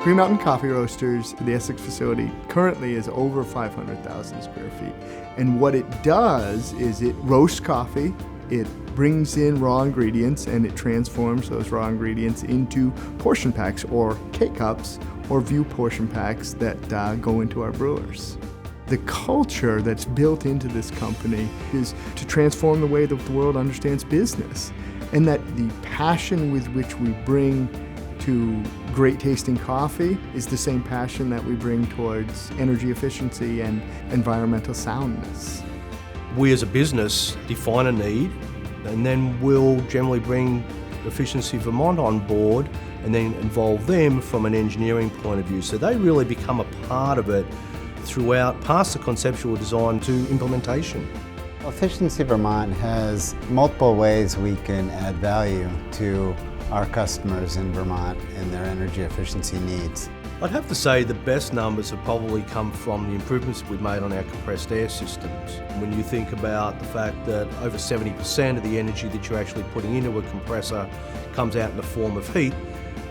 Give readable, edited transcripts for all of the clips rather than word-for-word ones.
Green Mountain Coffee Roasters, the Essex facility, currently is over 500,000 square feet. And what it does is it roasts coffee, it brings in raw ingredients, and it transforms those raw ingredients into portion packs or K-cups or View portion packs that go into our brewers. The culture that's built into this company is to transform the way that the world understands business, and that the passion with which we bring to great tasting coffee is the same passion that we bring towards energy efficiency and environmental soundness. We as a business define a need, and then we'll generally bring Efficiency Vermont on board and then involve them from an engineering point of view. So they really become a part of it throughout, past the conceptual design to implementation. Efficiency Vermont has multiple ways we can add value to our customers in Vermont and their energy efficiency needs. I'd have to say the best numbers have probably come from the improvements we've made on our compressed air systems. When you think about the fact that over 70% of the energy that you're actually putting into a compressor comes out in the form of heat,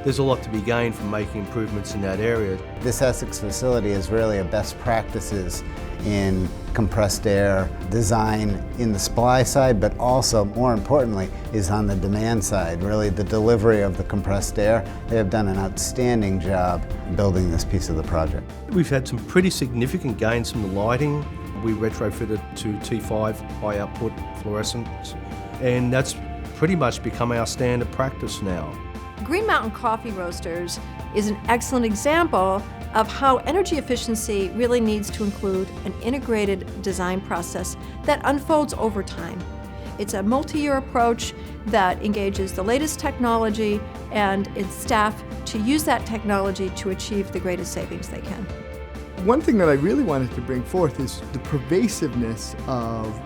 there's a lot to be gained from making improvements in that area. This Essex facility is really a best practices in compressed air design in the supply side, but also, more importantly, is on the demand side, really the delivery of the compressed air. They have done an outstanding job building this piece of the project. We've had some pretty significant gains from the lighting. We retrofitted to T5 high output fluorescents, and that's pretty much become our standard practice now. Green Mountain Coffee Roasters is an excellent example of how energy efficiency really needs to include an integrated design process that unfolds over time. It's a multi-year approach that engages the latest technology and its staff to use that technology to achieve the greatest savings they can. One thing that I really wanted to bring forth is the pervasiveness of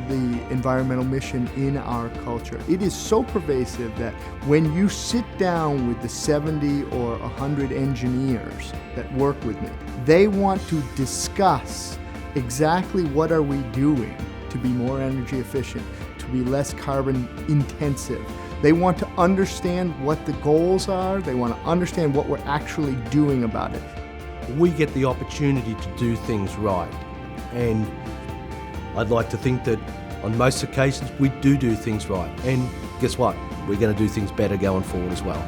the environmental mission in our culture. It is so pervasive that when you sit down with the 70 or 100 engineers that work with me, they want to discuss exactly what are we doing to be more energy efficient, to be less carbon intensive. They want to understand what the goals are. They want to understand what we're actually doing about it. We get the opportunity to do things right, and I'd like to think that on most occasions we do things right, and guess what? We're going to do things better going forward as well.